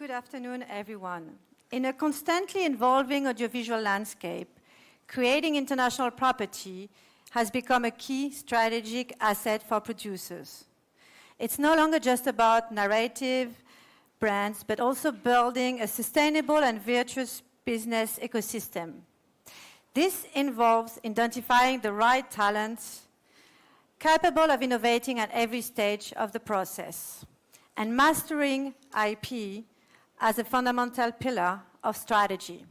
good afternoon, everyone. In a constantly evolving audiovisual landscape, creating international property has become a key strategic asset for producers. It's no longer just about narrative brands, but also building a sustainable and virtuous business ecosystem. This involves identifying the right talents capable of innovating at every stage of the process, and mastering IP as a fundamental pillar of strategy.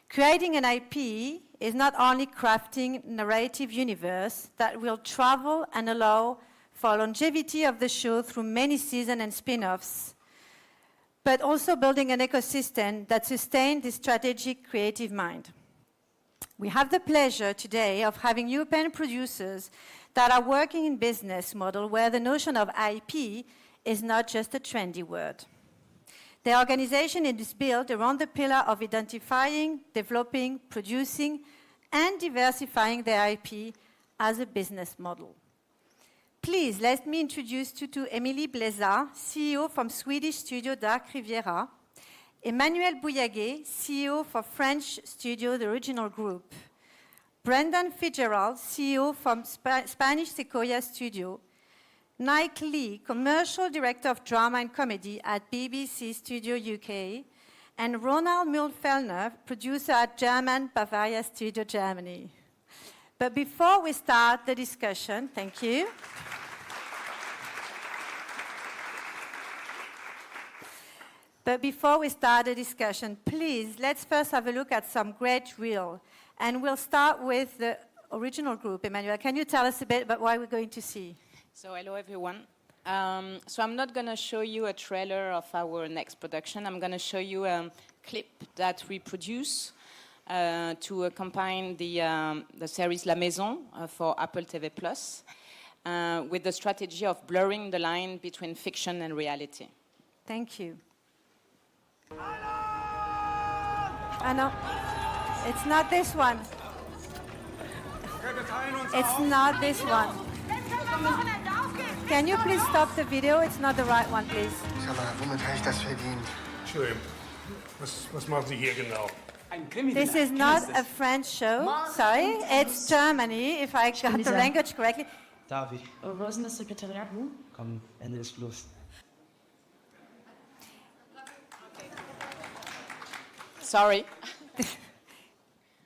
Creating an IP is not only crafting narrative universe that will travel and allow for longevity of the show through many seasons and spin-offs, but also building an ecosystem that sustains this strategic creative mind. We have the pleasure today of having European producers that are working in business model where the notion of IP is not just a trendy word. The organization is built around the pillar of identifying, developing, producing, and diversifying their IP as a business model. Please, let me introduce you to Emilie Blezat, CEO from Swedish studio Dark Riviera, Emmanuelle Bouilhaguet, CEO for French studio The Original Group, Brendan Fitzgerald, CEO from Spanish Sequoia Studio, Nike Lee, Commercial Director of Drama and Comedy at BBC Studio UK, and Ronald Muehlfellner, Producer at German Bavaria Studio Germany. But before we start the discussion, thank you. But before we start the discussion, please, let's first have a look at some great reels. And we'll start with the Original Group. Emmanuelle, can you tell us a bit about what we're going to see? So hello, everyone. So I'm not going to show you a trailer of our next production. I'm going to show you a clip that we produce to accompany the series La Maison for Apple TV+, with the strategy of blurring the line between fiction and reality. Thank you. I know. It's not this one. It's not this one. Can you please stop the video? It's not the right one, please. Sag mal, womit habe ich das verdient? Entschuldigung, was machen Sie hier genau? This is not a French show. Sorry, it's Germany, if I got the language correctly. David. Wo ist denn das Sekretariat? Komm, Ende ist Schluss. Sorry.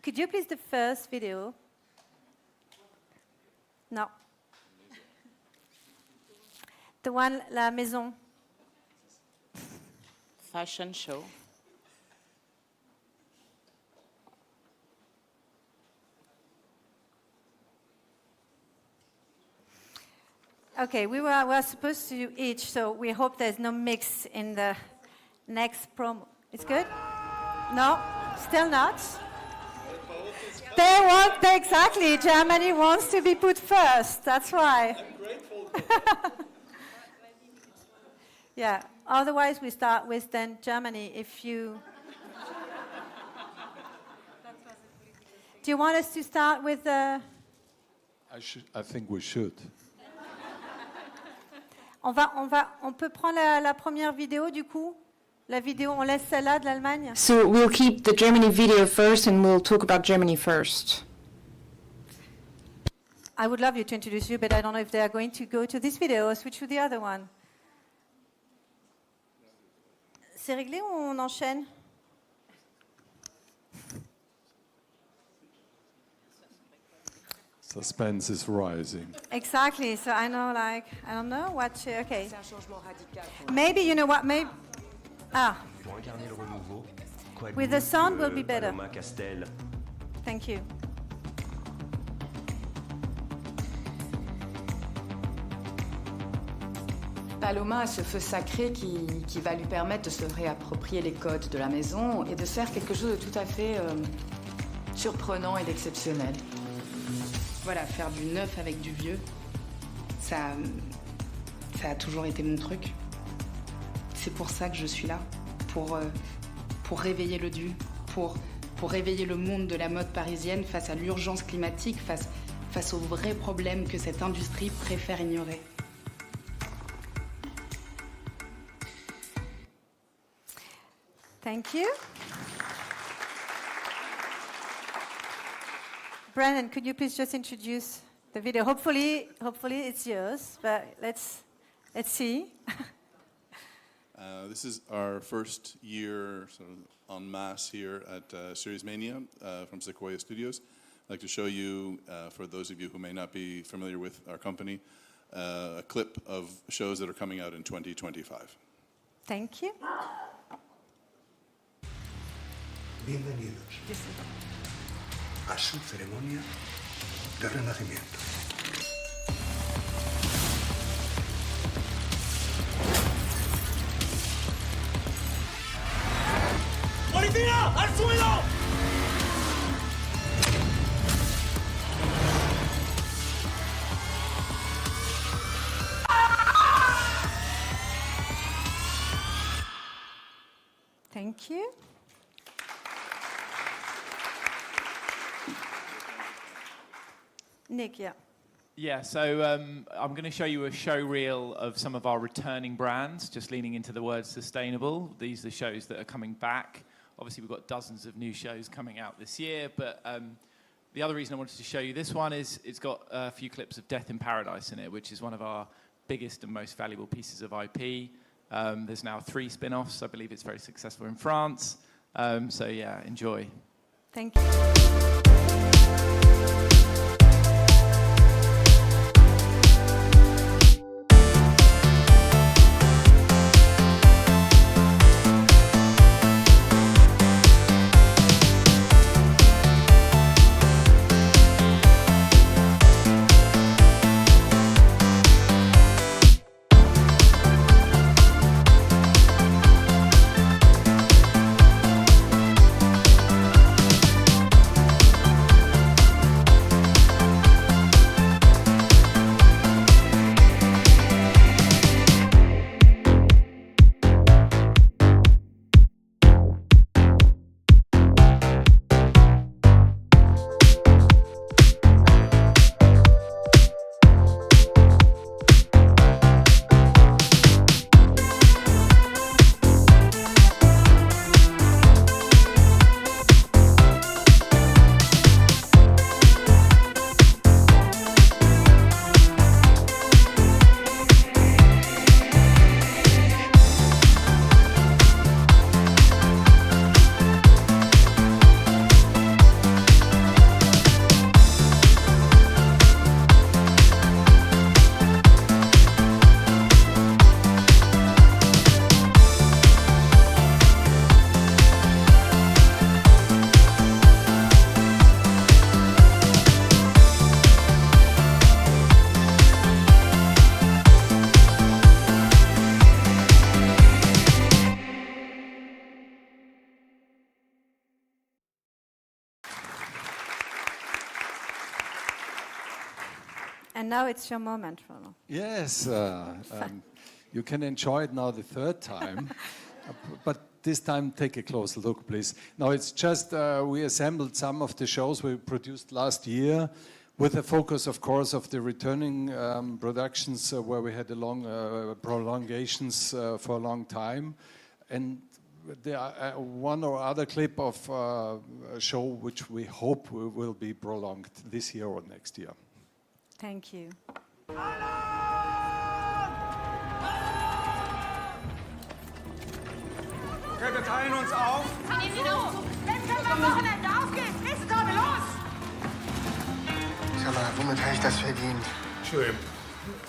Could you please the first video? No. The one, La Maison. Fashion show. Okay, we were supposed to do each, so we hope there's no mix in the next promo. It's good? No? Still not? They want, exactly, Germany wants to be put first, that's why. I'm grateful. Yeah, otherwise we start with then Germany, if you... Do you want us to start with the... I think we should. On peut prendre la première vidéo du coup? La vidéo, on laisse celle-là de l'Allemagne? So we'll keep the Germany video first and we'll talk about Germany first. I would love you to introduce you, but I don't know if they are going to go to this video or switch to the other one. C'est réglé ou on enchaîne? Suspense is rising. Exactly, so I know, like, I don't know what to, okay. Maybe, you know what, maybe, with the sound will be better. Thank you. Paloma a ce feu sacré qui va lui permettre de se réapproprier les codes de la maison et de faire quelque chose de tout à fait surprenant et d'exceptionnel. Voilà, faire du neuf avec du vieux, ça a toujours été mon truc. C'est pour ça que je suis là, pour réveiller le dû, pour réveiller le monde de la mode parisienne face à l'urgence climatique, face aux vrais problèmes que cette industrie préfère ignorer. Thank you. Brandon, could you please just introduce the video? Hopefully it's yours, but let's see. This is our first year sort of en masse here at Series Mania from Sequoia Studios. I'd like to show you, for those of you who may not be familiar with our company, a clip of shows that are coming out in 2025. Thank you. Bienvenidos a su ceremonia de renacimiento. ¡Policía! ¡Al suelo! Thank you. Nick, yeah. Yeah, so I'm going to show you a show reel of some of our returning brands, just leaning into the word sustainable. These are the shows that are coming back. Obviously, we've got dozens of new shows coming out this year, but the other reason I wanted to show you this one is it's got a few clips of Death in Paradise in it, which is one of our biggest and most valuable pieces of IP. There's now 3 spin-offs. I believe it's very successful in France. So yeah, enjoy. Thank you. And now it's your moment, Ronald. Yes, you can enjoy it now the third time, but this time take a closer look, please. Now it's just we assembled some of the shows we produced last year with a focus, of course, of the returning productions where we had a long prolongations for a long time. And there are one or other clip of a show which we hope will be prolonged this year or next year. Thank you. Okay, wir teilen uns auf. Jetzt können wir am Wochenende aufgehen. Nächste Tage, los! Sag mal, womit habe ich das verdient? Schön.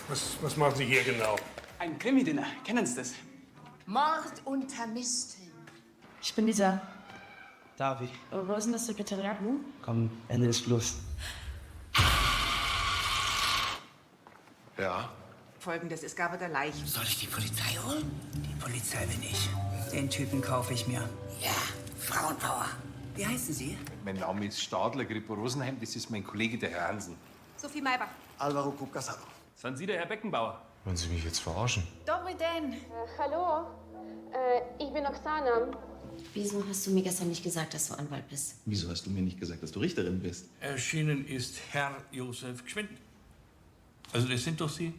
Was machen Sie hier genau? Ein Krimi-Dinner. Kennen Sie das? Mord unter Mystery. Ich bin Lisa. David. Wo ist denn das Sekretariat, Lou? Komm, Ende ist Schluss. Ja. Folgendes, es gab der Leichen. Soll ich die Polizei holen? Die Polizei bin ich. Den Typen kaufe ich mir. Ja, Frauenpower. Wie heißen Sie? Mein Name ist Stadler, Grippo Rosenheim. Das ist mein Kollege, der Herr Hansen. Sophie Maybach. Alvaro Cucasado. Sind Sie der Herr Beckenbauer? Wollen Sie mich jetzt verarschen? Dobry den. Hallo, ich bin Oksana. Wieso hast du mir gestern nicht gesagt, dass du Anwalt bist? Wieso hast du mir nicht gesagt, dass du Richterin bist? Erschienen ist Herr Josef Gschwind. Also das sind doch Sie?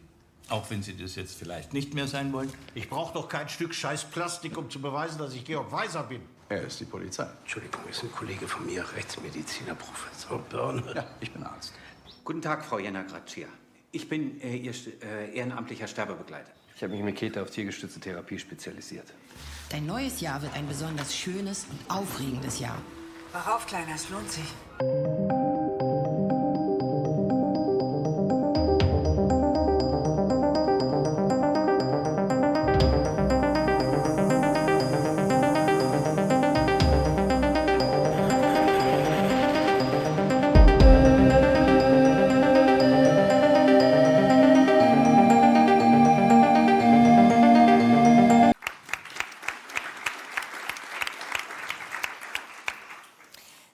Auch wenn Sie das jetzt vielleicht nicht mehr sein wollen. Ich brauche doch kein Stück scheiß Plastik, um zu beweisen, dass ich Georg Weiser bin. Er ist die Polizei. Entschuldigung, ist ein Kollege von mir, Rechtsmediziner, Professor Börne. Ja, ich bin Arzt. Guten Tag, Frau Jena-Grazia. Ich bin Ihr ehrenamtlicher Sterbebegleiter. Ich habe mich mit Käthe auf tiergestützte Therapie spezialisiert. Dein neues Jahr wird ein besonders schönes und aufregendes Jahr. Wach auf, Kleiner, es lohnt sich.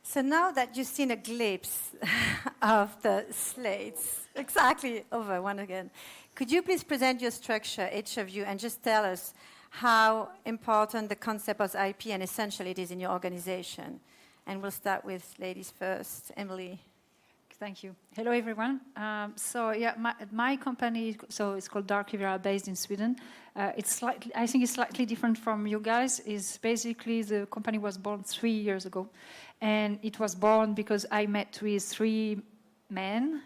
So now that you've seen a glimpse of the slates, exactly, over one again, could you please present your structure, each of you, and just tell us how important the concept of IP and essential it is in your organization? And we'll start with ladies first. Emilie. Thank you. Hello, everyone. My company, so it's called Dark Riviera, based in Sweden. I think it's slightly different from you guys. Is basically the company was born 3 years ago, and it was born because I met with 3 men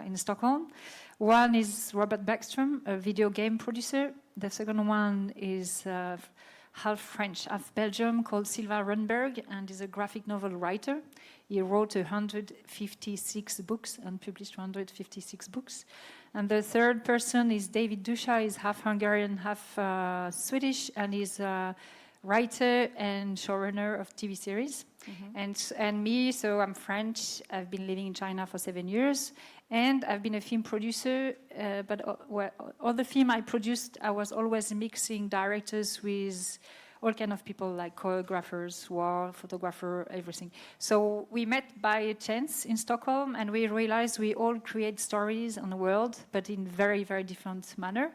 in Stockholm. One is Robert Backstrom, a video game producer. The second one is half French, half Belgium, called Sylvain Runberg, and is a graphic novel writer. He wrote 156 books and published 156 books. And the third person is David Dusha. He's half Hungarian, half Swedish, and he's a writer and showrunner of TV series. And me, so I'm French. I've been living in China for 7 years, and I've been a film producer. But all the film I produced, I was always mixing directors with all kind of people, like choreographers, war, photographer, everything. So we met by chance in Stockholm, and we realized we all create stories on the world, but in very, very different manner.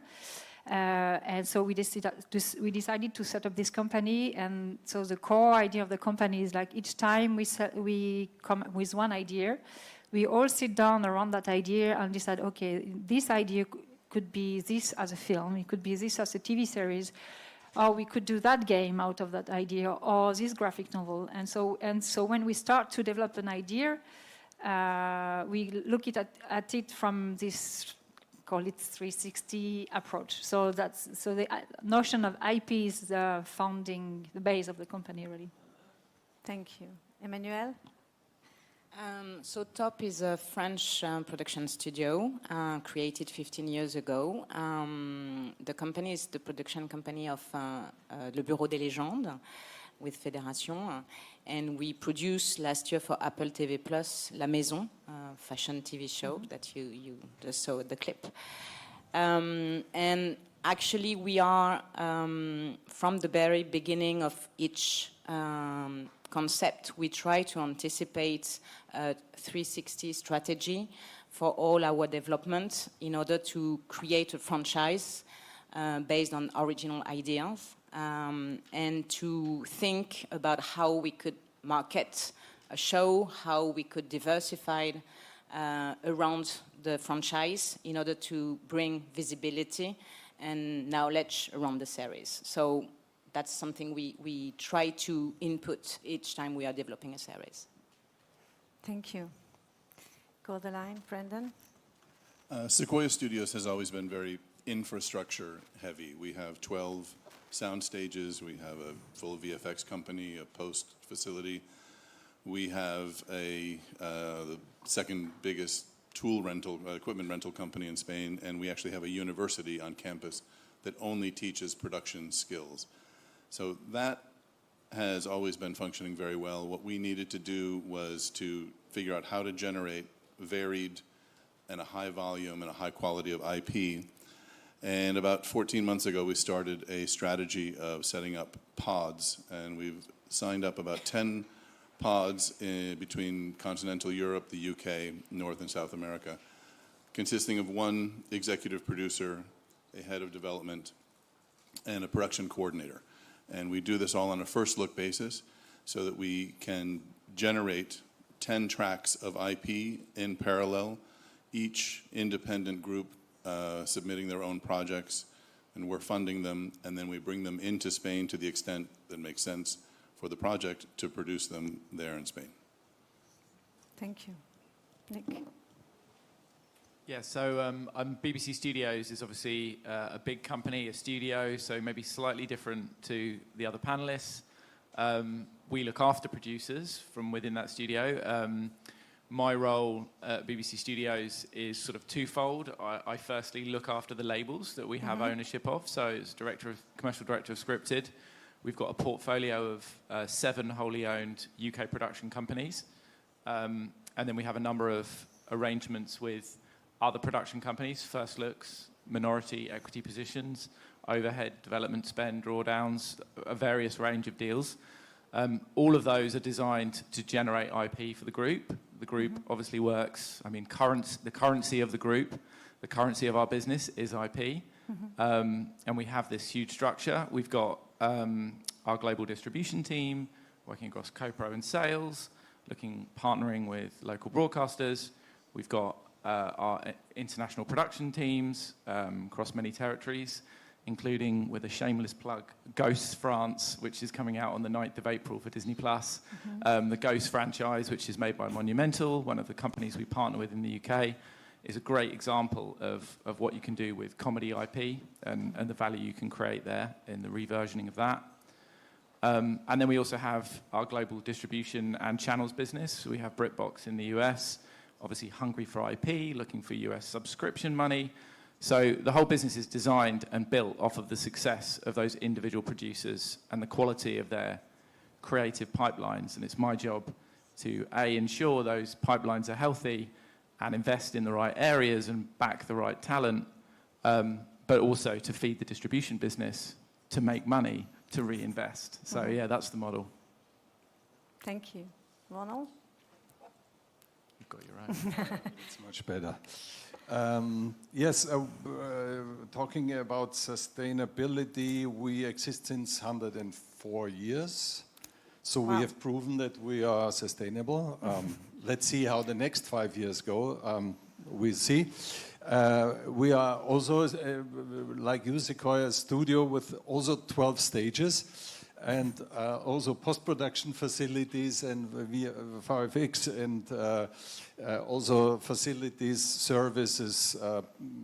And so we decided to set up this company. And so the core idea of the company is like each time we come up with one idea, we all sit down around that idea and decide, okay, this idea could be this as a film, it could be this as a TV series, or we could do that game out of that idea, or this graphic novel. And so when we start to develop an idea, we look at it from this, call it 360 approach. So the notion of IP is the base of the company, really. Thank you. Emmanuelle? So Top is a French production studio created 15 years ago. The company is the production company of Le Bureau des Légendes with Fédération. And we produced last year for Apple TV Plus La Maison, fashion TV show that you just saw the clip. And actually we are, from the very beginning of each concept, we try to anticipate a 360 strategy for all our development in order to create a franchise based on original ideas and to think about how we could market a show, how we could diversify around the franchise in order to bring visibility and knowledge around the series. So that's something we try to input each time we are developing a series. Thank you. Go the line, Brendan. Sequoia Studios has always been very infrastructure heavy. We have 12 sound stages. We have a full VFX company, a post facility. We have the second biggest tool rental, equipment rental company in Spain, and we actually have a university on campus that only teaches production skills. So that has always been functioning very well. What we needed to do was to figure out how to generate varied and a high volume and a high quality of IP. And about 14 months ago, we started a strategy of setting up pods, and we've signed up about 10 pods between continental Europe, the UK, North and South America, consisting of one executive producer, a head of development, and a production coordinator. And we do this all on a first look basis so that we can generate 10 tracks of IP in parallel. Each independent group submitting their own projects, and we're funding them, and then we bring them into Spain to the extent that makes sense for the project to produce them there in Spain. Thank you. Nick? Yeah, so BBC Studios is obviously a big company, a studio, so maybe slightly different to the other panelists. We look after producers from within that studio. My role at BBC Studios is sort of twofold. I firstly look after the labels that we have ownership of. So as commercial director of Scripted, we've got a portfolio of 7 wholly owned UK production companies. And then we have a number of arrangements with other production companies, first looks, minority equity positions, overhead development spend, drawdowns, a various range of deals. All of those are designed to generate IP for the group. The group obviously works, the currency of the group, the currency of our business is IP. And we have this huge structure. We've got our global distribution team working across co-pro and sales, partnering with local broadcasters. We've got our international production teams across many territories, including, with a shameless plug, Ghosts France, which is coming out on the 9th of April for Disney+. The Ghosts franchise, which is made by Monumental, one of the companies we partner with in the UK, is a great example of what you can do with comedy IP and the value you can create there in the reversioning of that. And then we also have our global distribution and channels business. We have BritBox in the US, obviously hungry for IP, looking for US subscription money. So the whole business is designed and built off of the success of those individual producers and the quality of their creative pipelines. And it's my job to, A, ensure those pipelines are healthy and invest in the right areas and back the right talent, but also to feed the distribution business, to make money, to reinvest. So, yeah, that's the model. Thank you. Ronald? You've got your own. It's much better. Yes, talking about sustainability, we exist since 104 years. So we have proven that we are sustainable. Let's see how the next 5 years go. We'll see. We are also, like you, Sequoia Studio, with also 12 stages. And also post-production facilities and VFX and also facilities, services,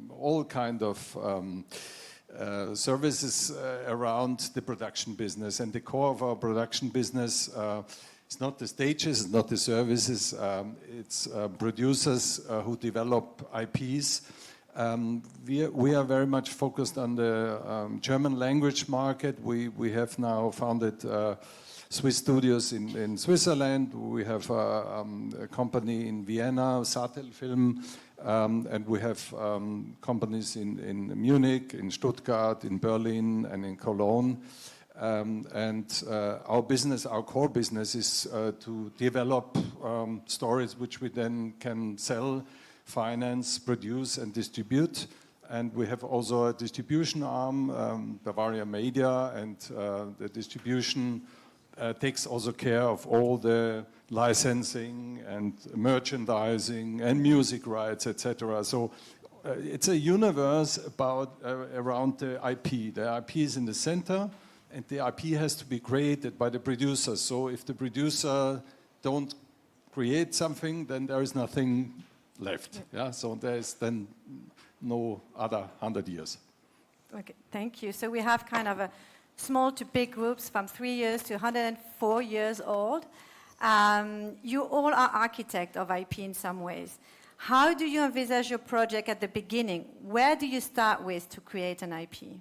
all kind of services around the production business. And the core of our production business is not the stages, it's not the services, it's producers who develop IPs. We are very much focused on the German language market. We have now founded Swiss studios in Switzerland. We have a company in Vienna, Satel Film, and we have companies in Munich, in Stuttgart, in Berlin, and in Cologne. And our business, our core business is to develop stories which we then can sell, finance, produce, and distribute. And we have also a distribution arm, Bavaria Media, and the distribution takes also care of all the licensing and merchandising and music rights, etc. So it's a universe around the IP. The IP is in the center, and the IP has to be created by the producer. So if the producer don't create something, then there is nothing left. Yeah, so there's then no other 100 years. Okay, thank you. So we have kind of a small to big groups from 3 years to 104 years old. You all are architects of IP in some ways. How do you envisage your project at the beginning? Where do you start with to create an IP?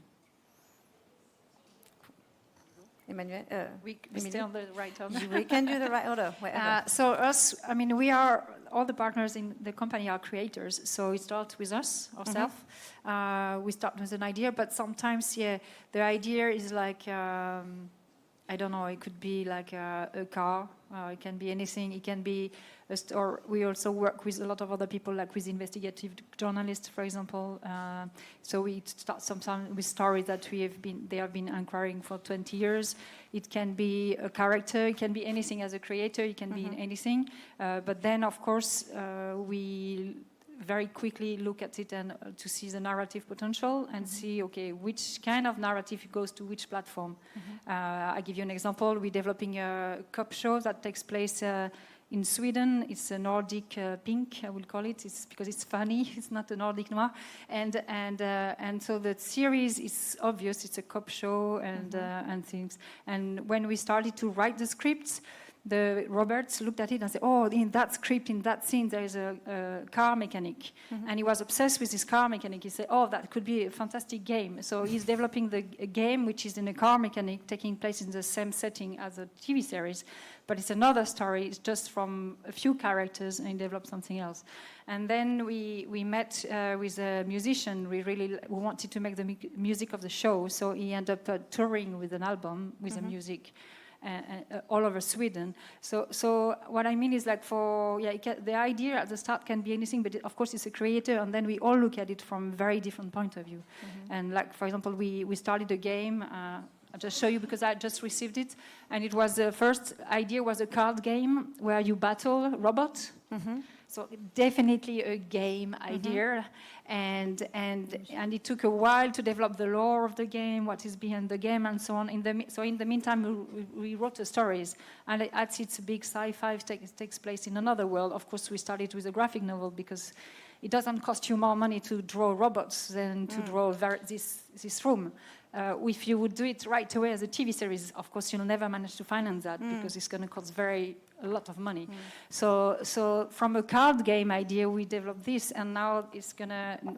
Emmanuelle? We stay on the right order. We can do the right order, wherever. So us, we are, all the partners in the company are creators. So it starts with us, ourselves. We start with an idea, but sometimes, the idea is like, I don't know, it could be like a car, it can be anything, it can be a store. We also work with a lot of other people, like with investigative journalists, for example. So we start sometimes with stories that they have been inquiring for 20 years. It can be a character, it can be anything as a creator, it can be anything. But then, of course, we very quickly look at it and to see the narrative potential and see, okay, which kind of narrative goes to which platform. I give you an example. We're developing a cop show that takes place in Sweden. It's a Nordic pink, I will call it. It's because it's funny. It's not a Nordic noir. And so the series is obvious. It's a cop show and things. And when we started to write the scripts, the Roberts looked at it and said, oh, in that script, in that scene, there is a car mechanic. And he was obsessed with this car mechanic. He said, oh, that could be a fantastic game. So he's developing a game which is in a car mechanic, taking place in the same setting as a TV series. But it's another story. It's just from a few characters, and he developed something else. And then we met with a musician. We wanted to make the music of the show. So he ended up touring with an album with the music. All over Sweden. So what I mean is like the idea at the start can be anything, but of course it's a creator, and then we all look at it from very different point of view. And like, for example, we started a game. I'll just show you because I just received it, and it was the first idea was a card game where you battle robots. So definitely a game idea, and it took a while to develop the lore of the game, what is behind the game, and so on. In the meantime, we wrote the stories, and as it's a big sci-fi, takes place in another world. Of course, we started with a graphic novel because it doesn't cost you more money to draw robots than to draw this room. If you would do it right away as a TV series, of course, you'll never manage to finance that because it's going to cost a lot of money. So from a card game idea, we developed this, and now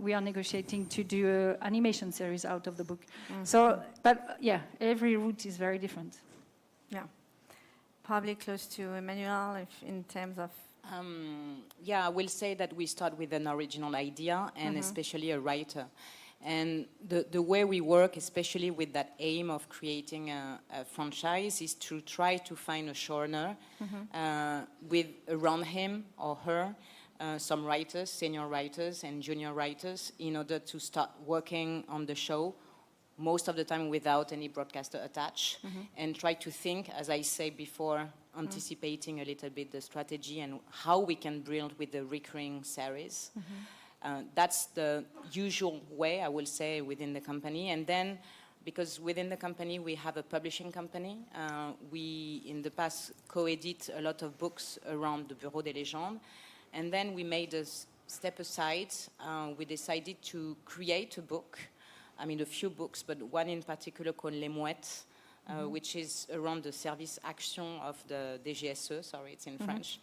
we are negotiating to do an animation series out of the book. So, but yeah, every route is very different. Yeah, probably close to Emmanuelle in terms of. I will say that we start with an original idea and especially a writer. And the way we work, especially with that aim of creating a franchise, is to try to find a showrunner with around him or her some writers, senior writers and junior writers, in order to start working on the show, most of the time without any broadcaster attached, and try to think, as I said before, anticipating a little bit the strategy and how we can build with the recurring series. That's the usual way, I will say, within the company. And then, because within the company we have a publishing company, we, in the past, co-edit a lot of books around the Bureau des Légendes. And then we made a step aside. We decided to create a book. I mean, a few books, but one in particular called Les Mouettes, which is around the service action of the DGSE, sorry, it's in French,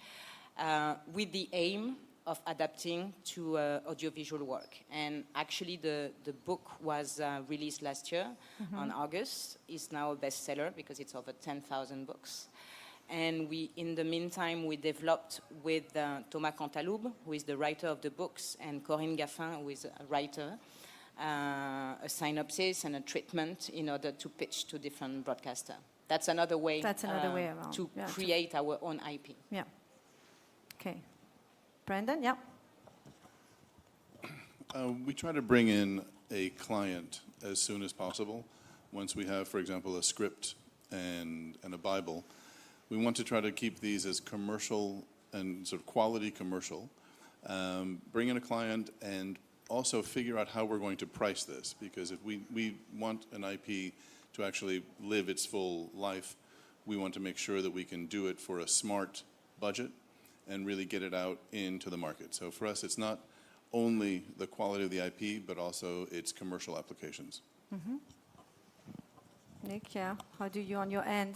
with the aim of adapting to audiovisual work. And actually the book was released last year on August. It's now a bestseller because it's over 10,000 books. And in the meantime, we developed with Thomas Cantaloupe, who is the writer of the books, and Corinne Gaffin, who is a writer, a synopsis and a treatment in order to pitch to different broadcasters. That's another way, around. To create our own IP. Yeah. Okay. Brandon, yeah. We try to bring in a client as soon as possible. Once we have, for example, a script and a Bible, we want to try to keep these as commercial and sort of quality commercial. Bring in a client and also figure out how we're going to price this, because if we want an IP to actually live its full life, we want to make sure that we can do it for a smart budget and really get it out into the market. So for us, it's not only the quality of the IP, but also its commercial applications. Nick, yeah, how do you on your end?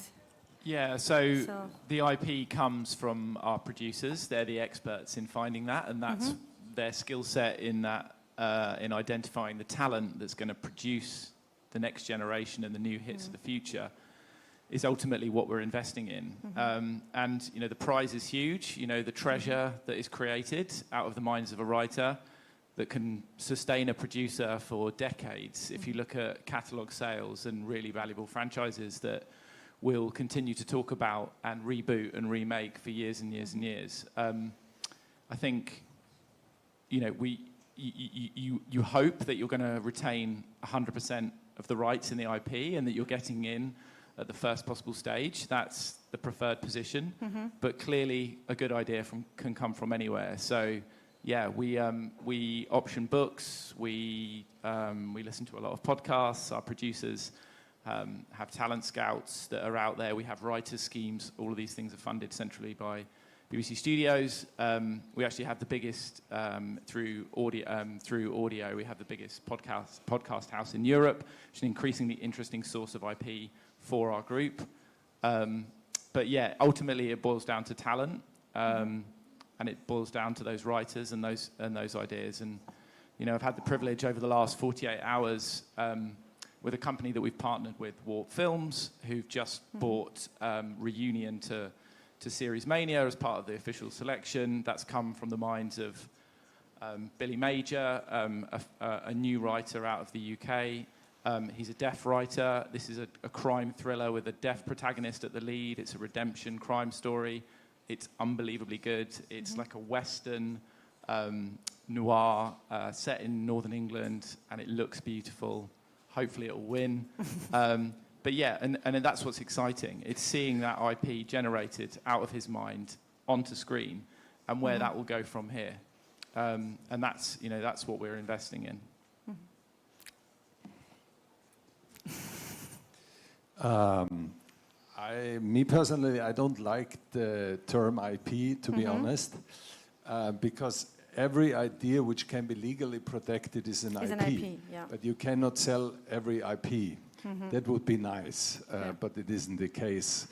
Yeah, so the IP comes from our producers. They're the experts in finding that, and that's their skill set in that, in identifying the talent that's going to produce the next generation and the new hits of the future, is ultimately what we're investing in. And, you know, the prize is huge. You know, the treasure that is created out of the minds of a writer that can sustain a producer for decades. If you look at catalogue sales and really valuable franchises that we'll continue to talk about and reboot and remake for years and years and years. I think, you know, you hope that you're going to retain 100% of the rights in the IP and that you're getting in at the first possible stage. That's the preferred position. But clearly, a good idea can come from anywhere. So, we option books. We listen to a lot of podcasts. Our producers have talent scouts that are out there. We have writers' schemes. All of these things are funded centrally by BBC Studios. We actually have the biggest through audio. We have the biggest podcast house in Europe, which is an increasingly interesting source of IP for our group. But yeah, ultimately it boils down to talent, and it boils down to those writers and those ideas. And you know, I've had the privilege over the last 48 hours with a company that we've partnered with, Warp Films, who've just bought Reunion to Series Mania as part of the official selection. That's come from the minds of Billy Major, a new writer out of the UK. He's a deaf writer. This is a crime thriller with a deaf protagonist at the lead. It's a redemption crime story. It's unbelievably good. It's like a Western noir set in Northern England, and it looks beautiful. Hopefully it'll win. But yeah, and that's what's exciting. It's seeing that IP generated out of his mind onto screen, and where that will go from here. And that's what we're investing in. Me personally, I don't like the term IP, to be honest, because every idea which can be legally protected is an IP. Yeah. But you cannot sell every IP. That would be nice, but it isn't the case.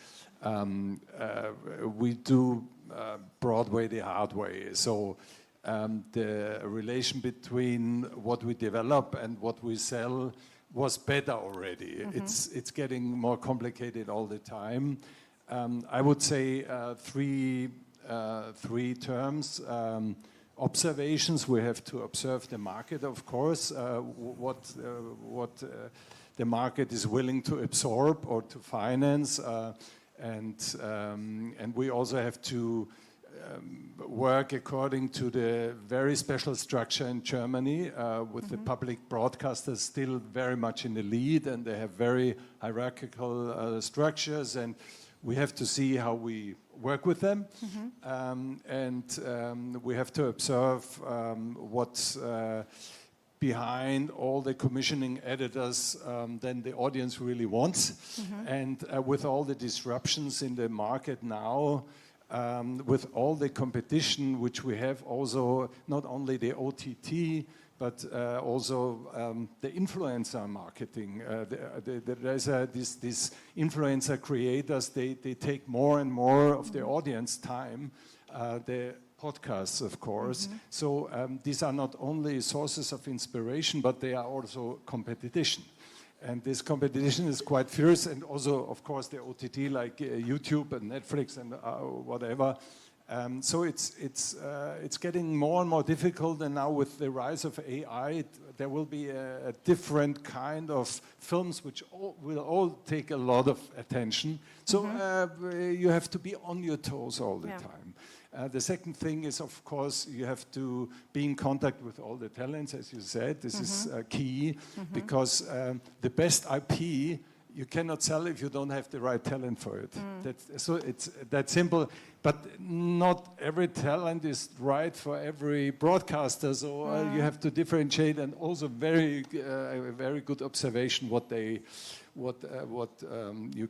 We do Broadway the hard way. So the relation between what we develop and what we sell was better already. It's getting more complicated all the time. I would say three terms. Observations, we have to observe the market, of course, what the market is willing to absorb or to finance, and we also have to work according to the very special structure in Germany, with the public broadcasters still very much in the lead, and they have very hierarchical structures, and we have to see how we work with them, and we have to observe what's behind all the commissioning editors than the audience really wants. And with all the disruptions in the market now, with all the competition which we have, also not only the OTT, but also the influencer marketing. There's this influencer creators, they take more and more of the audience time, the podcasts, of course. So these are not only sources of inspiration, but they are also competition. And this competition is quite fierce, and also, of course, the OTT like YouTube and Netflix and whatever. So it's getting more and more difficult, and now with the rise of AI, there will be a different kind of films which will all take a lot of attention. So you have to be on your toes all the time. The second thing is, of course, you have to be in contact with all the talents, as you said. This is key, because the best IP you cannot sell if you don't have the right talent for it. So it's that simple. But not every talent is right for every broadcaster. So you have to differentiate, and also very good observation what you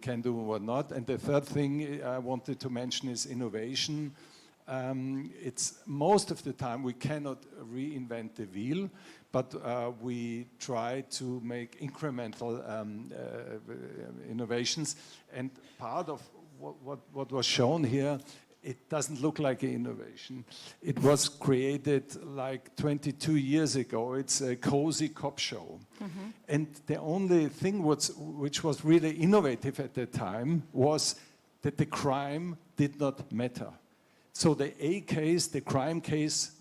can do and what not. And the third thing I wanted to mention is innovation. It's most of the time we cannot reinvent the wheel, but we try to make incremental innovations. And part of what was shown here, it doesn't look like an innovation. It was created like 22 years ago. It's a cozy cop show. And the only thing which was really innovative at the time was that the crime did not matter. So the the crime case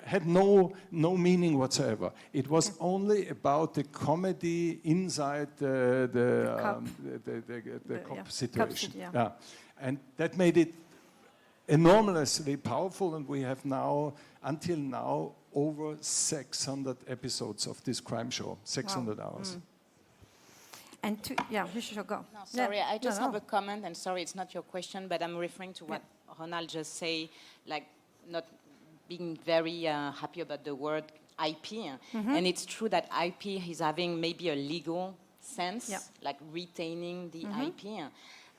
had no meaning whatsoever. It was only about the comedy inside the cop situation. And that made it enormously powerful, and we have now, until now, over 600 episodes of this crime show, 600 hours. And you should go. No, sorry, I just have a comment, and sorry, it's not your question, but I'm referring to what Ronald just said. Like, not being very happy about the word IP. And it's true that IP is having maybe a legal sense, like retaining the IP.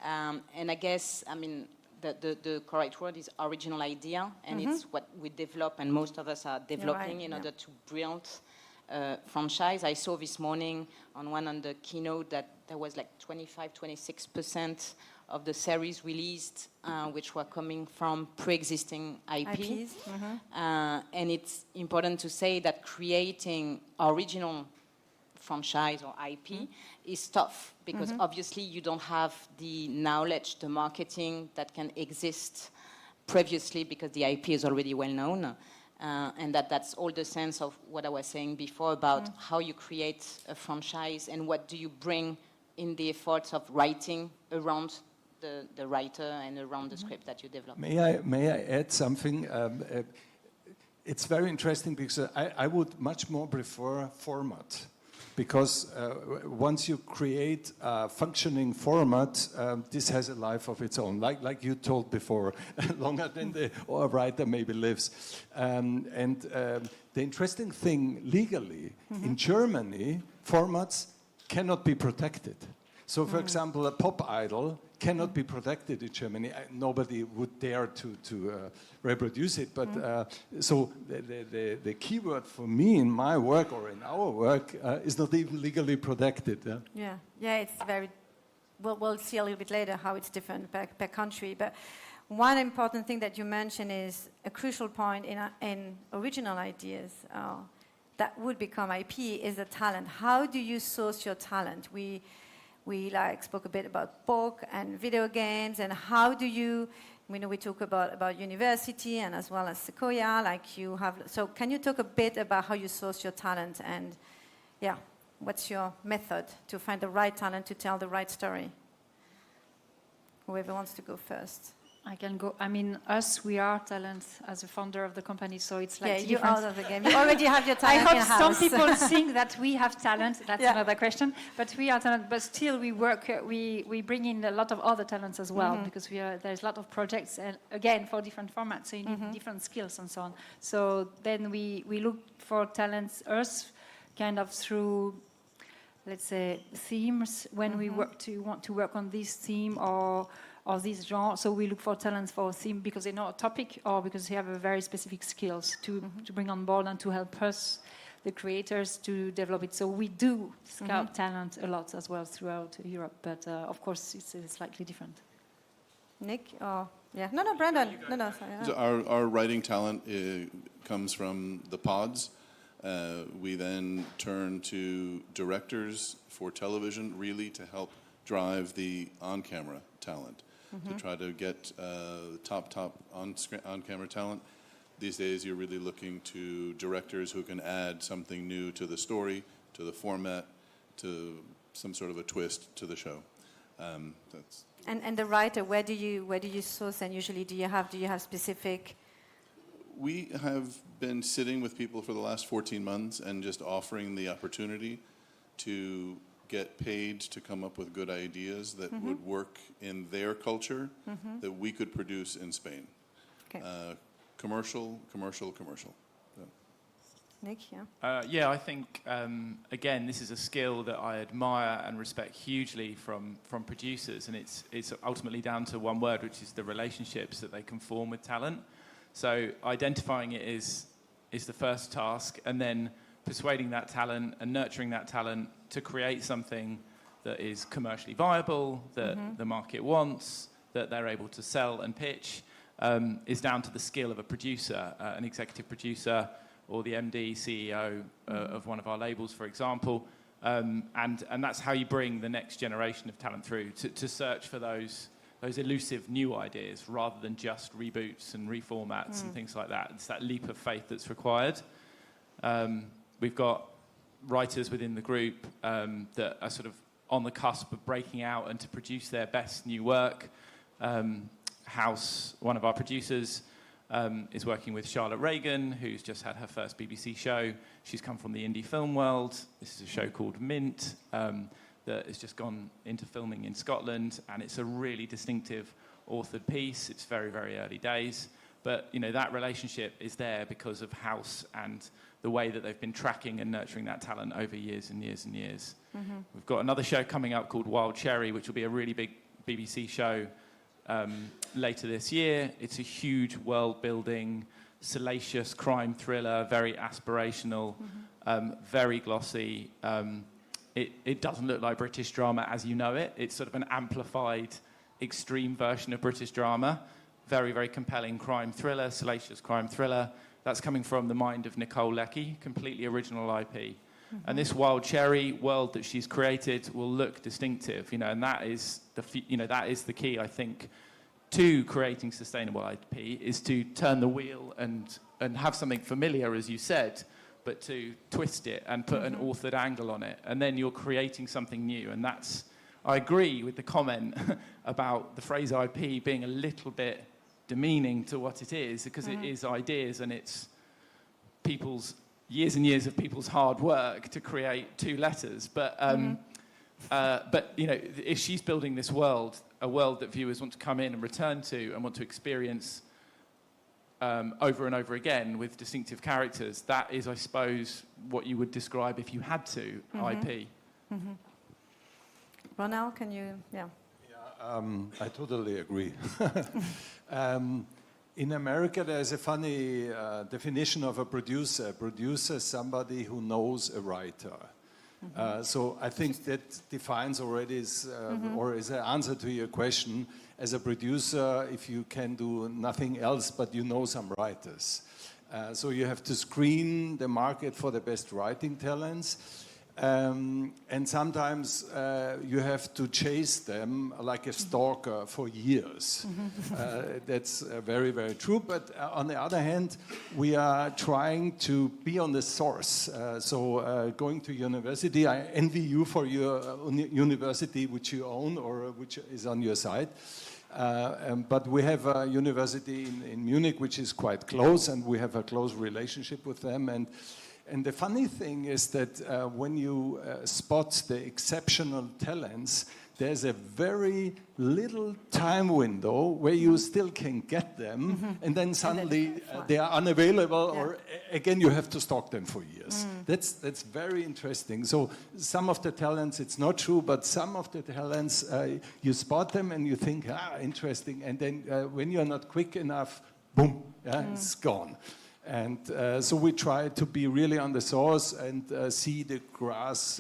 And I guess, I mean, the correct word is original idea, and it's what we develop, and most of us are developing in order to build franchise. I saw this morning on the keynote that there was like 25-26% of the series released which were coming from pre-existing IP. And it's important to say that creating original franchise or IP is tough, because obviously you don't have the knowledge, the marketing that can exist previously, because the IP is already well known. And that's all the sense of what I was saying before about how you create a franchise and what do you bring in the efforts of writing around the writer and around the script that you develop. May I add something? It's very interesting because I would much more prefer format. Because once you create a functioning format, this has a life of its own, like you told before, longer than the writer maybe lives. And the interesting thing legally, in Germany, formats cannot be protected. So, for example, a pop idol cannot be protected in Germany. Nobody would dare to reproduce it. But so the key word for me in my work or in our work is not even legally protected. Yeah, it's very. We'll see a little bit later how it's different per country. But one important thing that you mentioned is a crucial point in original ideas that would become IP is the talent. How do you source your talent? We spoke a bit about book and video games, and how do you, we talk about university and as well as Sequoia, like you have, so can you talk a bit about how you source your talent and what's your method to find the right talent to tell the right story? Whoever wants to go first. I can go. I mean, we are talent as a founder of the company, so it's like you're out of the game. You already have your talent. I hope some people think that we have talent. That's another question. But we are talent. But still, we work. We bring in a lot of other talents as well, because there's a lot of projects, and again for different formats, so you need different skills and so on. So then we look for talents kind of through, let's say, themes when we want to work on this theme or this genre. So we look for talents for a theme because they know a topic or because they have a very specific skills to bring on board and to help us, the creators, to develop it. So we do scout talent a lot as well throughout Europe, but of course it's slightly different. Nick? No, Brandon. No, sorry. So our writing talent comes from the pods. We then turn to directors for television, really, to help drive the on-camera talent, to try to get top on-camera talent. These days, you're really looking to directors who can add something new to the story, to the format, to some sort of a twist to the show. And the writer, where do you source? And usually, do you have specific? We have been sitting with people for the last 14 months and just offering the opportunity to get paid to come up with good ideas that would work in their culture that we could produce in Spain. Okay. Commercial. Yeah. Nick, I think, again, this is a skill that I admire and respect hugely from producers, and it's ultimately down to one word, which is the relationships that they can form with talent. So identifying it is the first task, and then persuading that talent and nurturing that talent to create something that is commercially viable, that the market wants, that they're able to sell and pitch, is down to the skill of a producer, an executive producer, or the MD, CEO of one of our labels, for example. And that's how you bring the next generation of talent through, to search for those elusive new ideas rather than just reboots and reformats and things like that. It's that leap of faith that's required. We've got writers within the group that are sort of on the cusp of breaking out and to produce their best new work. House, one of our producers, is working with Charlotte Reagan, who's just had her first BBC show. She's come from the indie film world. This is a show called Mint that has just gone into filming in Scotland, and it's a really distinctive authored piece. It's very, very early days, But that relationship is there because of House and the way that they've been tracking and nurturing that talent over years and years and years. Mm-hmm. We've got another show coming up called Wild Cherry, which will be a really big BBC show later this year. It's a huge world-building, salacious crime thriller, very aspirational, very glossy. It doesn't look like British drama as you know it. It's sort of an amplified, extreme version of British drama. Very, very compelling crime thriller, salacious crime thriller. That's coming from the mind of Nicole Leckie, completely original IP. And this Wild Cherry world that she's created will look distinctive, and that is the key, I think, to creating sustainable IP, is to turn the wheel and have something familiar, as you said, but to twist it and put an authored angle on it, and then you're creating something new. And that's, I agree with the comment about the phrase IP being a little bit demeaning to what it is, because it is ideas and it's people's years and years of people's hard work to create 2 letters. But if she's building this world, a world that viewers want to come in and return to and want to experience over and over again with distinctive characters, that is, I suppose, what you would describe, if you had to, IP. Ronald, can you, I totally agree. In America, there's a funny definition of a producer. A producer is somebody who knows a writer. So I think that defines already, or is an answer to your question. As a producer, if you can do nothing else, but you know some writers. So you have to screen the market for the best writing talents. And sometimes you have to chase them like a stalker for years. That's very, very true. But on the other hand, we are trying to be on the source. So going to university, I envy you for your university which you own or which is on your side. But we have a university in Munich which is quite close, and we have a close relationship with them. And the funny thing is that when you spot the exceptional talents, there's a very little time window where you still can get them, and then suddenly they are unavailable, or again you have to stalk them for years. That's very interesting. So some of the talents, it's not true, but some of the talents, you spot them and you think, interesting, and then when you're not quick enough, boom, it's gone. And so we try to be really on the source and see the grass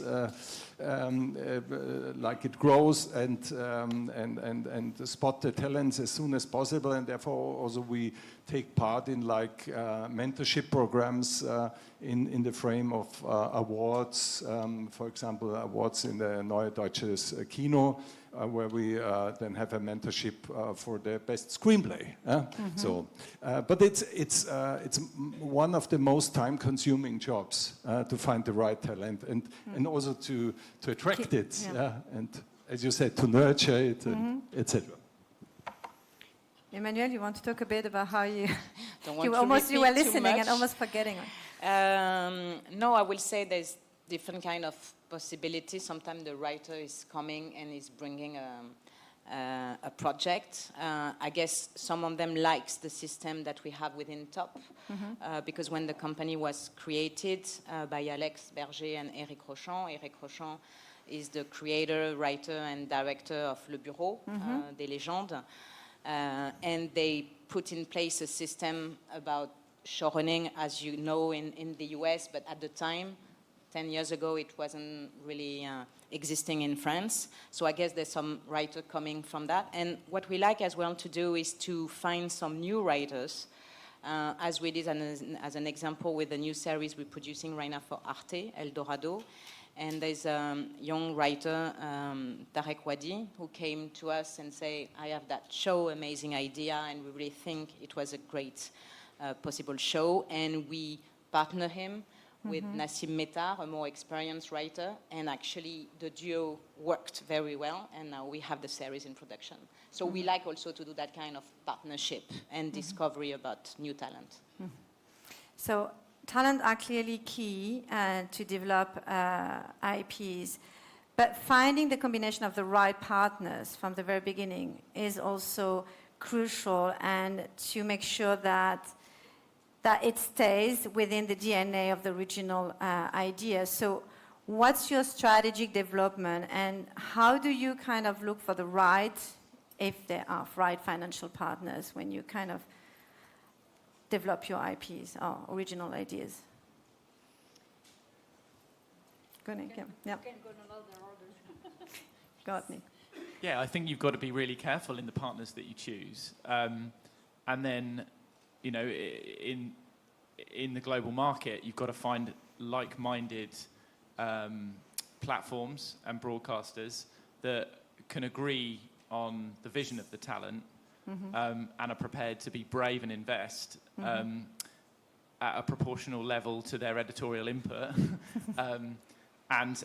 like it grows, and spot the talents as soon as possible. And therefore also we take part in like mentorship programs in the frame of awards. For example, awards in the Neue Deutsches Kino, where we then have a mentorship for the best screenplay. So, but it's one of the most time-consuming jobs to find the right talent and also to attract it, and as you said, to nurture it, etc. Emmanuelle, you want to talk a bit about how you you were listening and almost forgetting. No, I will say there's different kind of possibilities. Sometimes the writer is coming and is bringing a project. I guess some of them likes the system that we have within Top, because when the company was created by Alex Berger and Eric Rochon is the creator, writer, and director of Le Bureau, des Légendes, and they put in place a system about showrunning, as you know, in the US, but at the time, 10 years ago, it wasn't really existing in France. So I guess there's some writer coming from that. And what we like as well to do is to find some new writers, as we did as an example with the new series we're producing right now for Arte, El Dorado. And there's a young writer, Tarek Wadi, who came to us and said, I have that show, amazing idea, and we really think it was a great possible show. And we partner him with Nassim Mehtar, a more experienced writer, and actually the duo worked very well, and now we have the series in production. So we like also to do that kind of partnership and discovery about new talent. So talent are clearly key to develop IPs, but finding the combination of the right partners from the very beginning is also crucial, and to make sure that it stays within the DNA of the original idea. So what's your strategic development, and how do you kind of look for the right, if there are right financial partners, when you kind of develop your IPs or original ideas? Go ahead, yeah. Got me. Yeah, I think you've got to be really careful in the partners that you choose. And then, you know, in the global market, you've got to find like-minded platforms and broadcasters that can agree on the vision of the talent, and are prepared to be brave and invest at a proportional level to their editorial input, and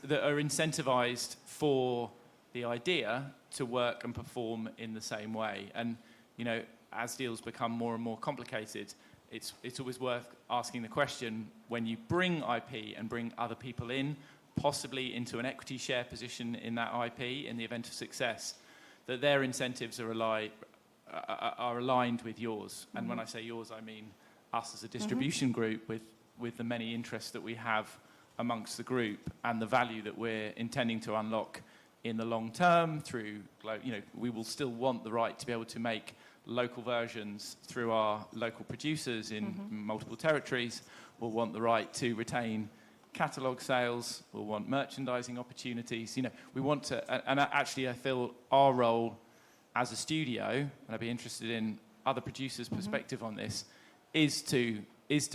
that are incentivized for the idea to work and perform in the same way. And, you know, as deals become more and more complicated, it's always worth asking the question, when you bring IP and bring other people in, possibly into an equity share position in that IP in the event of success, that their incentives are aligned with yours. And when I say yours, I mean us as a distribution group with the many interests that we have amongst the group and the value that we're intending to unlock in the long term through, you know, we will still want the right to be able to make local versions through our local producers in multiple territories. We'll want the right to retain catalogue sales. We'll want merchandising opportunities. You know, we want to, and actually I feel our role as a studio, and I'd be interested in other producers' perspective on this, is to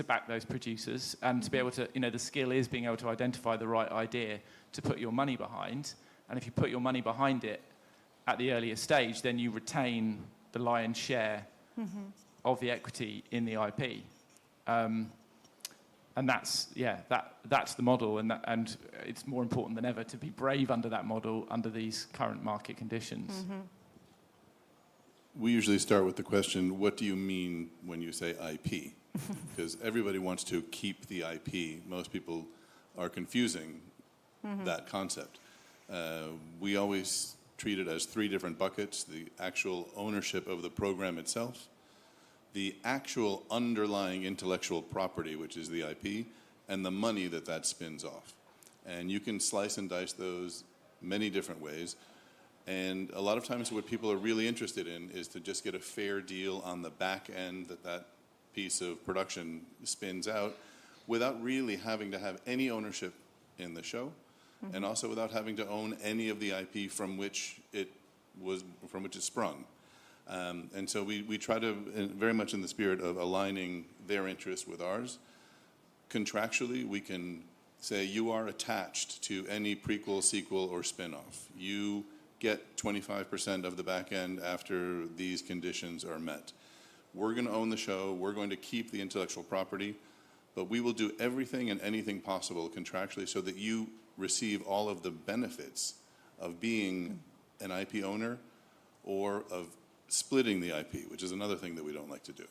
back those producers and to be able to, you know, the skill is being able to identify the right idea to put your money behind. And if you put your money behind it at the earlier stage, then you retain the lion's share of the equity in the IP. And that's the model, and it's more important than ever to be brave under that model under these current market conditions. We usually start with the question, what do you mean when you say IP? Because everybody wants to keep the IP. Most people are confusing that concept. We always treat it as three different buckets: the actual ownership of the program itself, the actual underlying intellectual property, which is the IP, and the money that spins off. And you can slice and dice those many different ways. And a lot of times what people are really interested in is to just get a fair deal on the back end that piece of production spins out, without really having to have any ownership in the show, and also without having to own any of the IP from which it sprung. And so we try to, very much in the spirit of aligning their interests with ours. Contractually, we can say you are attached to any prequel, sequel, or spin-off. You get 25% of the back end after these conditions are met. We're going to own the show, we're going to keep the intellectual property, but we will do everything and anything possible contractually so that you receive all of the benefits of being an IP owner or of splitting the IP, which is another thing that we don't like to do.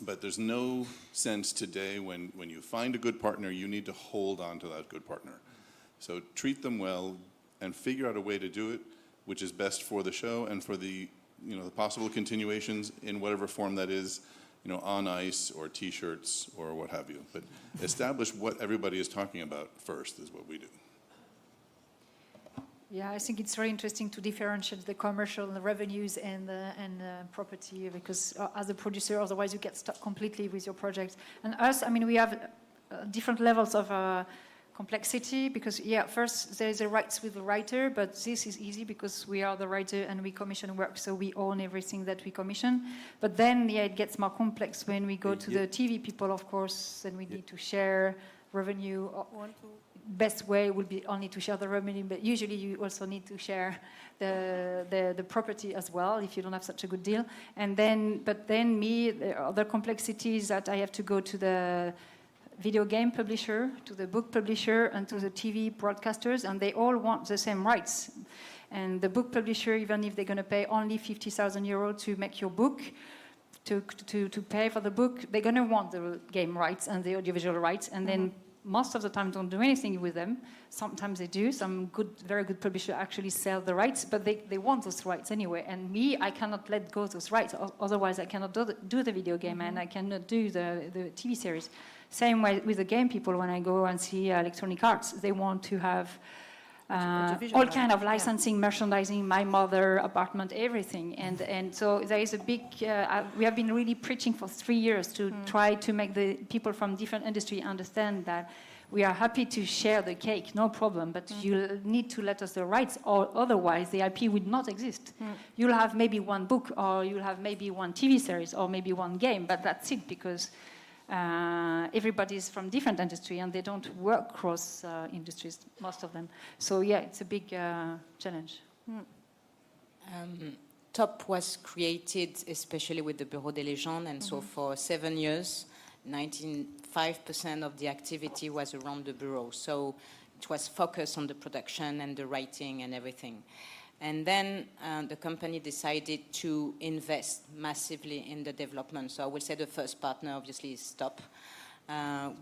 But there's no sense today when you find a good partner, you need to hold on to that good partner. So treat them well and figure out a way to do it which is best for the show and for the possible continuations in whatever form that is, on ice or T-shirts or what have you. But establish what everybody is talking about first is what we do. Yeah, I think it's very interesting to differentiate the commercial revenues and property, because as a producer, otherwise you get stuck completely with your project. And us, we have different levels of complexity, because first there is a rights with the writer, but this is easy because we are the writer and we commission work, so we own everything that we commission. But then it gets more complex when we go to the TV people, of course, and we need to share revenue. Best way would be only to share the revenue, but usually you also need to share the property as well if you don't have such a good deal. But then the other complexity is that I have to go to the video game publisher, to the book publisher, and to the TV broadcasters, and they all want the same rights. And the book publisher, even if they're going to pay only 50,000 euros to make your book, to pay for the book, they're going to want the game rights and the audiovisual rights, and then most of the time don't do anything with them. Sometimes they do. Some very good publishers actually sell the rights, but they want those rights anyway. And me, I cannot let go of those rights. Otherwise, I cannot do the video game, and I cannot do the TV series. Same way with the game people. When I go and see Electronic Arts, they want to have all kind of licensing, merchandising, my mother, apartment, everything. And so there is a big, we have been really preaching for 3 years to try to make the people from different industry understand that we are happy to share the cake, no problem, but you need to let us the rights, or otherwise the IP would not exist. You'll have maybe one book, or you'll have maybe one TV series, or maybe one game, but that's it, because everybody's from different industry and they don't work cross industries, most of them. So yeah, it's a big challenge. Top was created especially with the Bureau des Légendes, and so for 7 years, 95% of the activity was around the bureau. So it was focused on the production and the writing and everything. And then the company decided to invest massively in the development. So I will say the first partner obviously is Stop.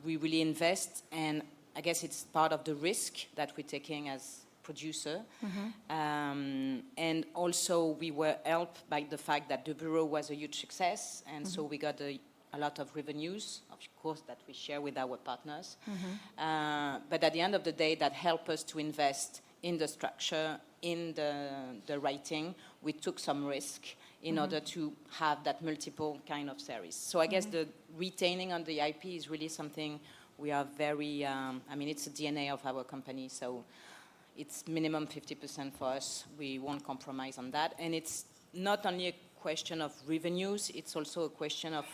We really invest, and I guess it's part of the risk that we're taking as producer. And also we were helped by the fact that the bureau was a huge success, and so we got a lot of revenues, of course, that we share with our partners. But at the end of the day, that helped us to invest in the structure, in the writing. We took some risk in order to have that multiple kind of series. So I guess the retaining on the IP is really something we are very, I mean, it's the DNA of our company, so it's minimum 50% for us. We won't compromise on that. And it's not only a question of revenues, it's also a question of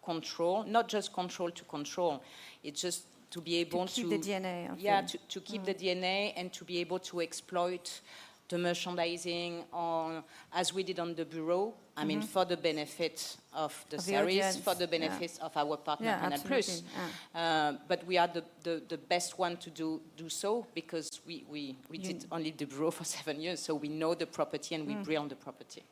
control, not just control to control. It's just to be able to keep the DNA. To keep the DNA and to be able to exploit the merchandising, or as we did on the bureau. I mean, for the benefit of the series, audience, for the benefits of our partner Canal+. But we are the best one to do so, because we did only the bureau for 7 years, so we know the property and we bring on the property.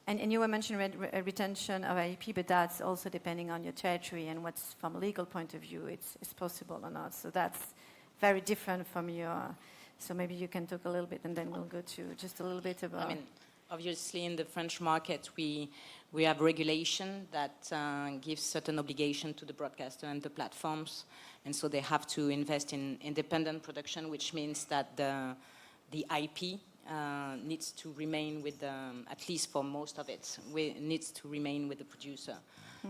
And you were mentioning retention of IP, but that's also depending on your territory and what's, from a legal point of view, it's possible or not. So that's very different from your... So maybe you can talk a little bit, and then we'll go to just a little bit about... I mean, obviously in the French market, we have regulation that gives certain obligation to the broadcaster and the platforms, and so they have to invest in independent production, which means that the IP needs to remain with at least for most of it, needs to remain with the producer.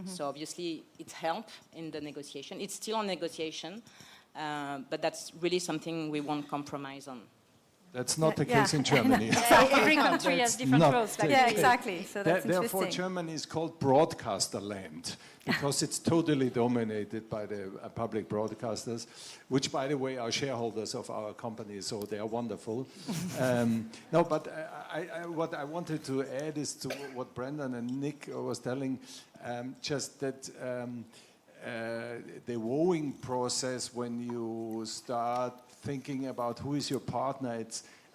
So obviously it helped in the negotiation. It's still a negotiation, but that's really something we won't compromise on. That's not the case in Germany. Every country has different rules. Yeah, exactly. So that's therefore, Germany is called broadcaster land, because it's totally dominated by the public broadcasters, which, by the way, are shareholders of our company, so they are wonderful. No, but what I wanted to add is to what Brendan and Nick was telling, just that the wooing process, when you start thinking about who is your partner,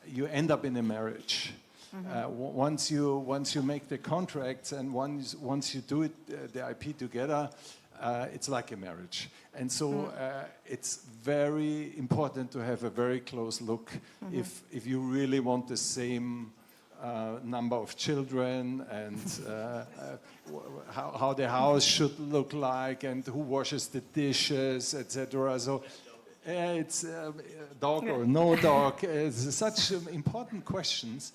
you end up in a marriage. Once you make the contracts and once you do it, the IP together, it's like a marriage. And so it's very important to have a very close look if you really want the same number of children, and how the house should look like, and who washes the dishes, etc. So it's dog or no dog. It's such important questions.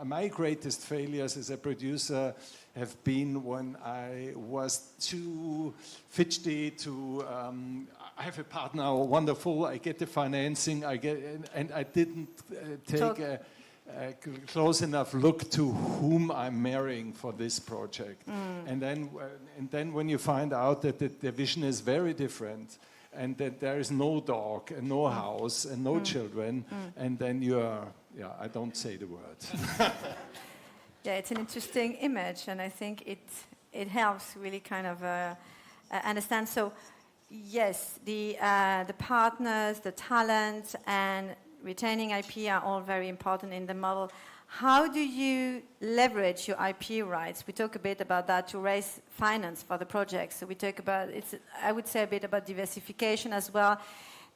My greatest failures as a producer have been when I was too fidgety to. I have a partner, wonderful. I get the financing. And I didn't take a close enough look to whom I'm marrying for this project. And then when you find out that the vision is very different, and that there is no dog and no house and no children, and then you are, I don't say the word. Yeah, it's an interesting image, and I think it helps really kind of understand. So, yes, the partners, the talent, and retaining IP are all very important in the model. how do you leverage your IP rights? We talk a bit about that to raise finance for the project. So we talk about, I would say a bit about diversification as well.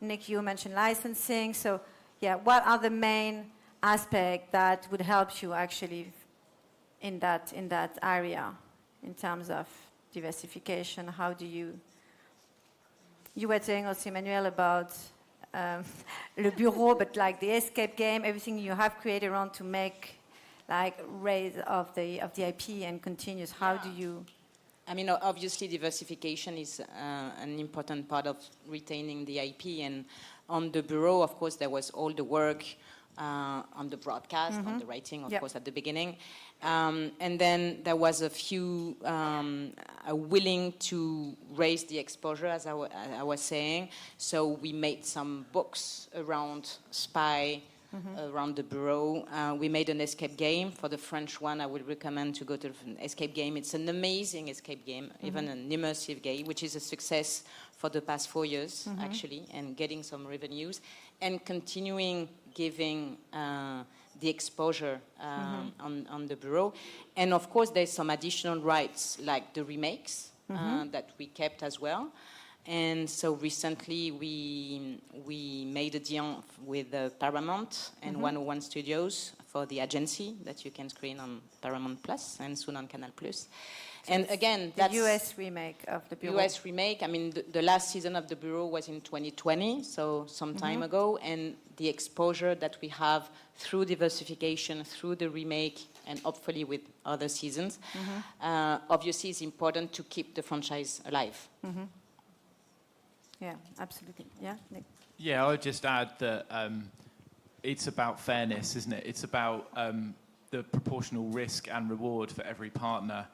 Nick, you mentioned licensing. So yeah, what are the main aspects that would help you actually in that area in terms of diversification? How do you were saying also, Emmanuelle, about Le Bureau, but like the escape game, everything you have created around to make like raise of the IP and continues. How do you? I mean, obviously, diversification is an important part of retaining the IP. And on the Bureau, of course, there was all the work on the broadcast, on the writing, of course, at the beginning. And then there was a few willing to raise the exposure, as I was saying. So we made some books around spy, around the Bureau. We made an escape game. For the French one, I would recommend to go to an escape game. It's an amazing escape game, even an immersive game, which is a success for the past 4 years, actually, and getting some revenues, and continuing giving the exposure on the Bureau. And of course, there's some additional rights, like the remakes that we kept as well. And so recently we made a deal with Paramount and 101 Studios for the agency that you can screen on Paramount Plus and soon on Canal Plus. And again, that's the US remake of the Bureau. US remake. I mean, the last season of the Bureau was in 2020, so some time ago. And the exposure that we have through diversification, through the remake, and hopefully with other seasons, obviously is important to keep the franchise alive. Yeah, absolutely. Yeah, Nick? Yeah, I would just add that it's about fairness, isn't it? It's about the proportional risk and reward for every partner.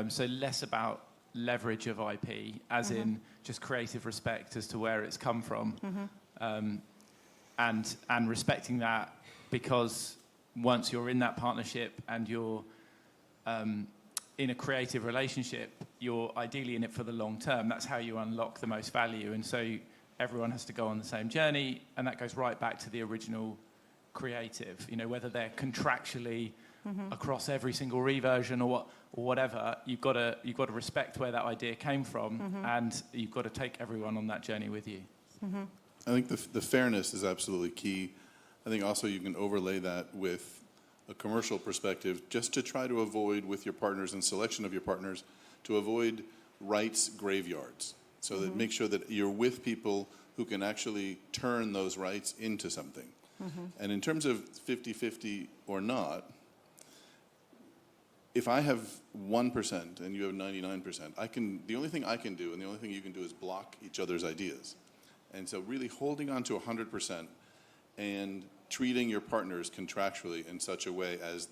So less about leverage of IP, as in just creative respect as to where it's come from, and respecting that, because once you're in that partnership and you're in a creative relationship, you're ideally in it for the long term. That's how you unlock the most value. And so everyone has to go on the same journey, and that goes right back to the original creative. You know, whether they're contractually across every single reversion or whatever, you've got to respect where that idea came from, and you've got to take everyone on that journey with you. I think the fairness is absolutely key. I think also you can overlay that with a commercial perspective, just to try to avoid, with your partners and selection of your partners, to avoid rights graveyards. So that make sure that you're with people who can actually turn those rights into something. And in terms of 50-50 or not, if I have 1% and you have 99%, the only thing I can do and the only thing you can do is block each other's ideas. And so really holding on to 100% and treating your partners contractually in such a way as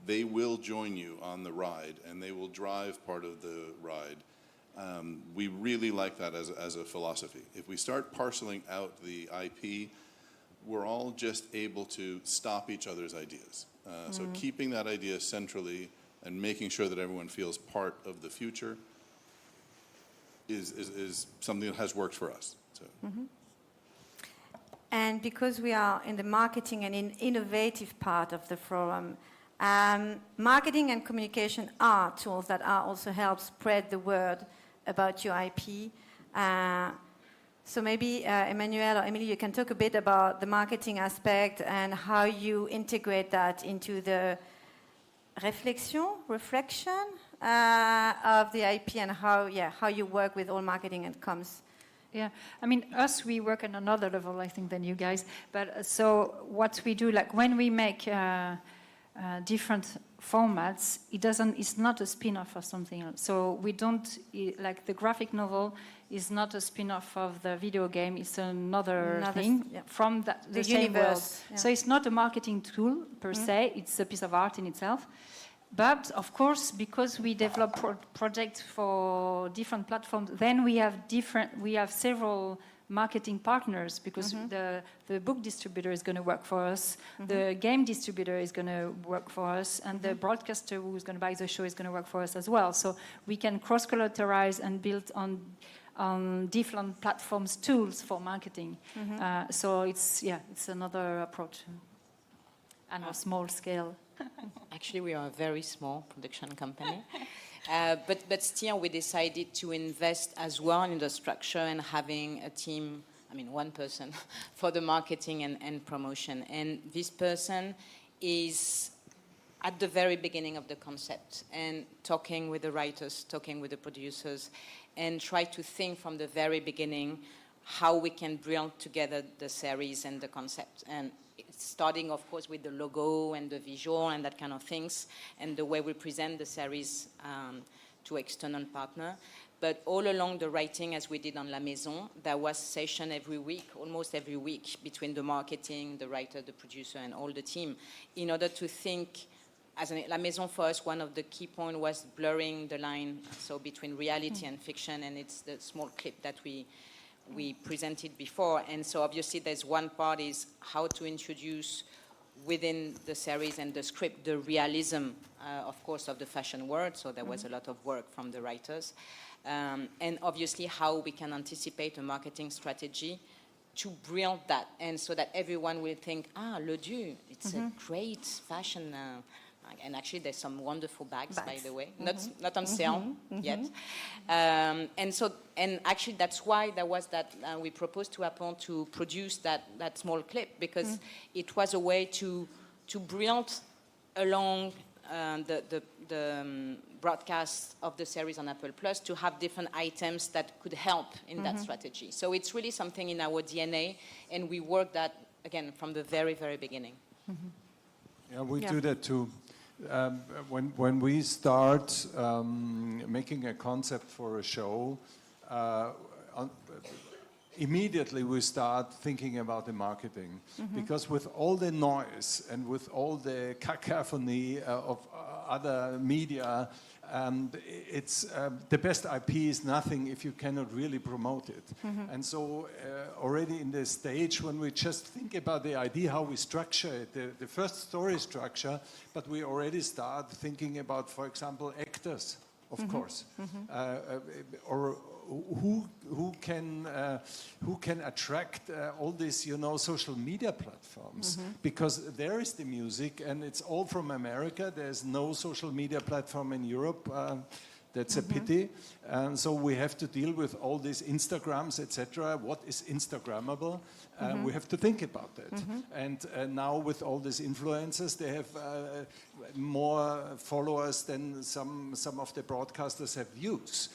they will join you on the ride and they will drive part of the ride. We really like that as a philosophy. If we start parceling out the IP, we're all just able to stop each other's ideas. So keeping that idea centrally and making sure that everyone feels part of the future is something that has worked for us. So. And because we are in the marketing and in innovative part of the forum, marketing and communication are tools that are also help spread the word about your IP. So maybe Emmanuelle or Emilie, you can talk a bit about the marketing aspect and how you integrate that into the reflection of the IP and how you work with all marketing and comms. Yeah, I mean, we work on another level, I think, than you guys. But so what we do, like when we make different formats, it's not a spin-off or something else. So we don't, like the graphic novel is not a spin-off of the video game, it's another thing from the same universe. World. Yeah. So it's not a marketing tool per se, it's a piece of art in itself. But of course, because we develop projects for different platforms, then we have several marketing partners, because the book distributor is going to work for us, the game distributor is going to work for us, and the broadcaster who is going to buy the show is going to work for us as well. So we can cross-collateralize and build on different platforms tools for marketing. So it's another approach, and a small scale. Actually, we are a very small production company. But still, we decided to invest as well in the structure and having a team, one person, for the marketing and promotion. And this person is at the very beginning of the concept and talking with the writers, talking with the producers, and try to think from the very beginning how we can bring together the series and the concept. And starting, of course, with the logo and the visual and that kind of things, and the way we present the series to external partner. But all along the writing, as we did on La Maison, there was session every week, almost every week, between the marketing, the writer, the producer, and all the team, in order to think. La Maison, for us, one of the key points was blurring the line, so between reality and fiction, and it's the small clip that we presented before. And so obviously there's one part is how to introduce within the series and the script the realism, of course, of the fashion world. So there was a lot of work from the writers. And obviously how we can anticipate a marketing strategy to bring that. And so that everyone will think, Le Dieu, it's a great fashion. And actually, there's some wonderful bags, by the way, not on sale yet. And actually, that's why there was that we proposed to Apple to produce that small clip, because it was a way to build along the broadcast of the series on Apple Plus to have different items that could help in that strategy. So it's really something in our DNA, and we work that again from the very, very beginning. Yeah, we do that too. When we start making a concept for a show, immediately we start thinking about the marketing, because with all the noise and with all the cacophony of other media, it's the best IP is nothing if you cannot really promote it. And so already in the stage when we just think about the idea, how we structure it, the first story structure, but we already start thinking about, for example, actors, of course, or who can attract all these, social media platforms, because there is the music and it's all from America. There's no social media platform in Europe. That's a pity. And so we have to deal with all these Instagrams, etc. What is Instagrammable? We have to think about that. And now with all these influencers, they have more followers than some of the broadcasters have views.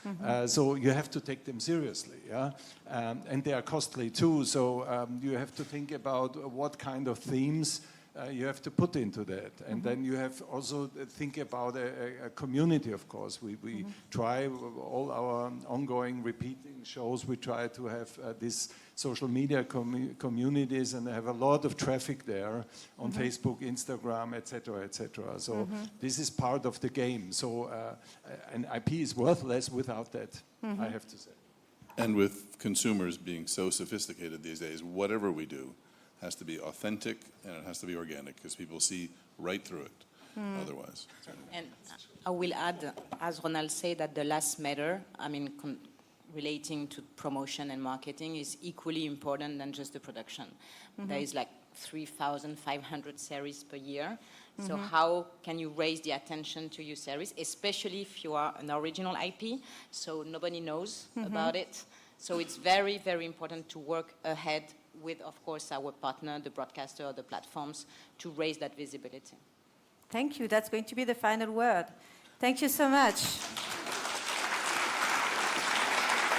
So you have to take them seriously. Yeah? And they are costly too. So you have to think about what kind of themes you have to put into that. And then you have also think about a community, of course. We try all our ongoing repeating shows, we try to have these social media communities, and have a lot of traffic there on Facebook, Instagram, etc., etc. So this is part of the game. So an IP is worthless without that, I have to say. And with consumers being so sophisticated these days, whatever we do has to be authentic and it has to be organic, because people see right through it otherwise. And I will add, as Ronald said, that the last matter, relating to promotion and marketing, is equally important than just the production. There is like 3,500 series per year. So how can you raise the attention to your series, especially if you are an original IP, so nobody knows about it. So it's very, very important to work ahead with, of course, our partner, the broadcaster or the platforms, to raise that visibility. Thank you. That's going to be the final word. Thank you so much.